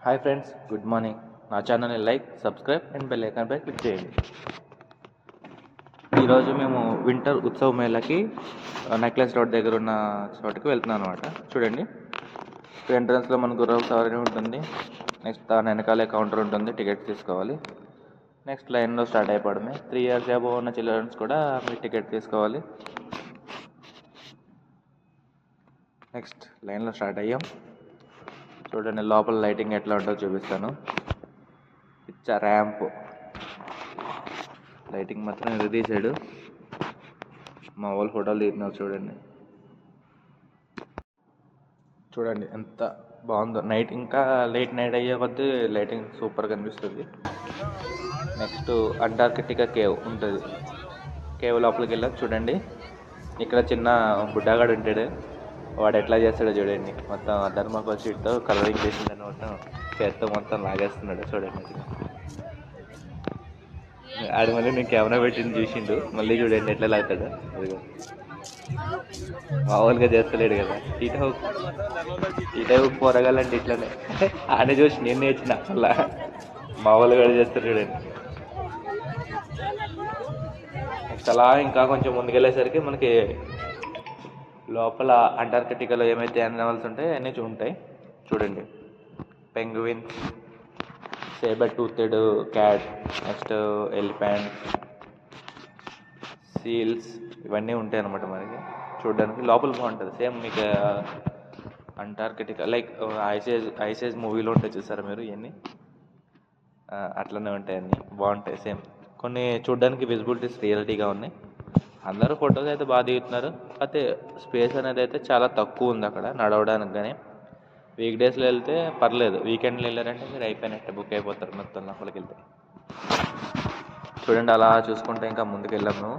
Hi friends, good morning. నా ఛానల్ని like, subscribe and bell ఐకాన్పై క్లిక్ చేయండి. ఈరోజు మేము వింటర్ ఉత్సవ్ మేళకి నెక్లెస్ రోడ్ దగ్గర ఉన్న చోటుకి వెళ్తున్నాం అనమాట. చూడండి, ఎంట్రన్స్లో మన గుర్రపు సవారీ ఉంటుంది. నెక్స్ట్ దాని వెనకాలే కౌంటర్ ఉంటుంది, టికెట్ తీసుకోవాలి. నెక్స్ట్ లైన్లో స్టార్ట్ అయిపోవడమే. 3 years అబోవ్ ఉన్న చిల్డ్రన్స్ కూడా మీరు టికెట్ తీసుకోవాలి. నెక్స్ట్ లైన్లో స్టార్ట్ అయ్యాం. చూడండి, లోపల లైటింగ్ ఎట్లా ఉంటుందో చూపిస్తాను. పిచ్చా ర్యాంప్ లైటింగ్ మాత్రం ఇది తీసాడు. మా వాళ్ళు ఫోటోలు తీస్తున్నారు. చూడండి ఎంత బాగుందో. నైట్ ఇంకా లేట్ నైట్ అయ్యే కొద్దీ లైటింగ్ సూపర్ కనిపిస్తుంది. నెక్స్ట్ అంటార్కిటికా కేవ్ ఉంటుంది. కేవ్ లోపలికి వెళ్ళాం. చూడండి, ఇక్కడ చిన్న బుడ్డాగాడు ఉంటాడు. వాడు ఎట్లా చేస్తాడో చూడండి. మొత్తం ధర్మకోల్ షీట్తో కలరింగ్ చేసిందని మొత్తం చేత్తో మొత్తం లాగేస్తున్నాడు. చూడండి, ఆడి మళ్ళీ నేను కెమెరా పెట్టింది చూసిండు. మళ్ళీ చూడండి ఎట్లా లాగుతాడు. అదిగో మామూలుగా చేస్తలేడు కదా. ఈ టైపు పోరగాలంటే ఇట్లానే. ఆయన చూసి నేను నేర్చిన అలా మామూలుగా చేస్తాడు చూడండి. నెక్స్ట్ అలా ఇంకా కొంచెం ముందుకెళ్ళేసరికి మనకి లోపల అంటార్కిటికాలో ఏమైతే యానిమల్స్ ఉంటాయో అన్నీ ఉంటాయి. చూడండి, penguin, sabre toothed cat, next elephant, seals, ఇవన్నీ ఉంటాయి అన్నమాట. మనకి చూడడానికి లోపల బాగుంటుంది. సేమ్ మీకు అంటార్కిటికా లైక్ ఐసేజ్ మూవీలో ఉంటాయి చూసారా మీరు, ఇవన్నీ అట్లనే ఉంటాయి. అన్నీ బాగుంటాయి సేమ్. కొన్ని చూడడానికి విజిబిలిటీస్ రియాలిటీగా ఉన్నాయి. అందరూ ఫొటోస్ అయితే బాగా దిగుతున్నారు. అయితే స్పేస్ అనేది అయితే చాలా తక్కువ ఉంది అక్కడ నడవడానికి. కానీ వీక్ డేస్లో వెళ్తే పర్లేదు, వీకెండ్లో వెళ్ళారంటే మీరు అయిపోయినట్టే, బుక్ అయిపోతారు మొత్తం లోపలికి వెళ్తే. చూడండి, అలా చూసుకుంటే ఇంకా ముందుకు వెళ్ళాము.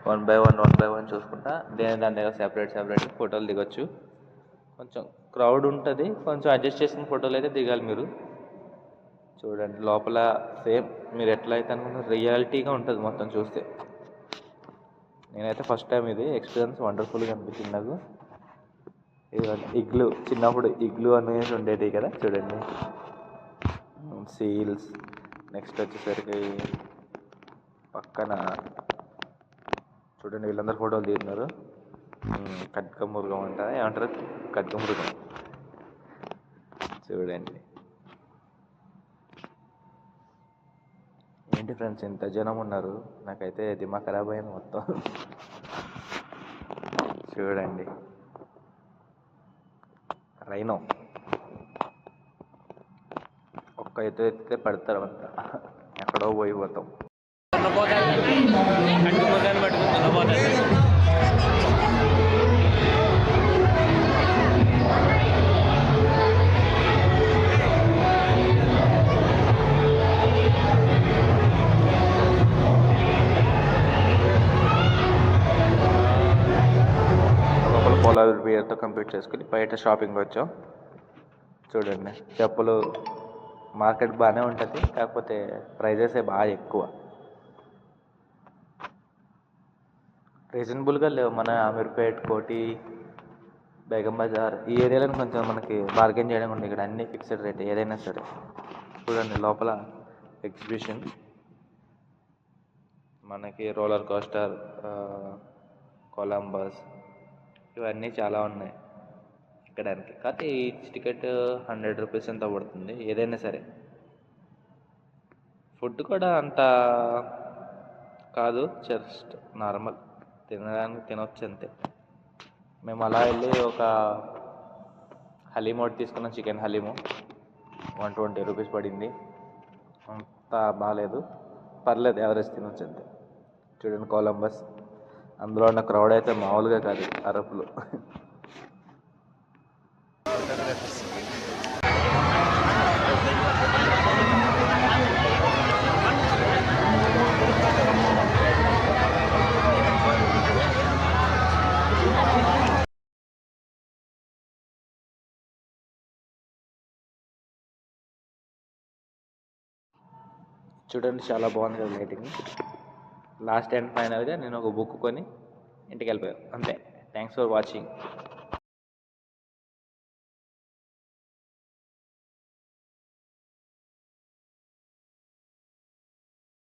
వన్ బై వన్ చూసుకుంటా దాని దగ్గర సెపరేట్ ఫోటోలు దిగొచ్చు. కొంచెం క్రౌడ్ ఉంటుంది, కొంచెం అడ్జస్ట్ చేసుకుని ఫోటోలు అయితే దిగాలి మీరు. చూడండి, లోపల సేమ్ మీరు ఎట్లా అయితే అనుకున్న రియాలిటీగా ఉంటుంది మొత్తం చూస్తే. నేనైతే ఫస్ట్ టైం ఇది ఎక్స్పీరియన్స్ వండర్ఫుల్గా అనిపించింది నాకు. ఇగ్లు, చిన్నప్పుడు ఇగ్లు అనేసి ఉండేవి కదా. చూడండి, సీల్స్. నెక్స్ట్ వచ్చేసరికి పక్కన చూడండి వీళ్ళందరూ ఫోటోలు తీస్తున్నారు. ఖడ్గమృగం అంటారా, ఏమంటారు, ఖడ్గమృగం. చూడండి, ఏంటి ఫ్రెండ్స్ ఇంత జనం ఉన్నారు, నాకైతే దిమాగ్ ఖరాబ్ అయింది మొత్తం. చూడండి, రైనో ఒక్క ఎత్తితే పడతారు అంతా, ఎక్కడో పోయిపోతాం. పోలార్ బియర్తో కంప్లీట్ చేసుకుని బయట షాపింగ్ వచ్చాం. చూడండి, చెప్పులు మార్కెట్ బాగానే ఉంటుంది, కాకపోతే ప్రైజెసే బాగా ఎక్కువ. రీజనబుల్గా లేవు. మన అమీర్పేట్, కోటి, బేగం బజార్ ఈ ఏరియాలో కొంచెం మనకి బార్గెన్ చేయడం ఉంది. ఇక్కడ అన్నీ ఫిక్స్డ్ రేట్ ఏదైనా సరే. చూడండి, లోపల ఎగ్జిబిషన్ మనకి రోలర్ కోస్టర్, కొలంబస్, ఇవన్నీ చాలా ఉన్నాయి ఎక్కడానికి. కాకపోతే ఈచ్ టికెట్ 100 రూపీస్ ఎంత పడుతుంది ఏదైనా సరే. ఫుడ్ కూడా అంత కాదు, జస్ట్ నార్మల్, తినడానికి తినొచ్చు అంతే. మేము అలా వెళ్ళి ఒక హలీం ఒకటి తీసుకున్నాం, చికెన్ హలీము. 120 రూపీస్ పడింది. అంత బాగాలేదు, పర్లేదు, ఎవరేజ్ తినొచ్చు అంతే. చూడండి, కొలంబస్, అందులో ఉన్న క్రౌడ్ అయితే మామూలుగా కాదు, అరపులు. చూడండి, చాలా బాగుంది కదా లైటింగ్. లాస్ట్ అండ్ ఫైనల్గా నేను ఒక బుక్ కొని ఇంటికి వెళ్ళిపోయాను అంతే. Thanks for watching.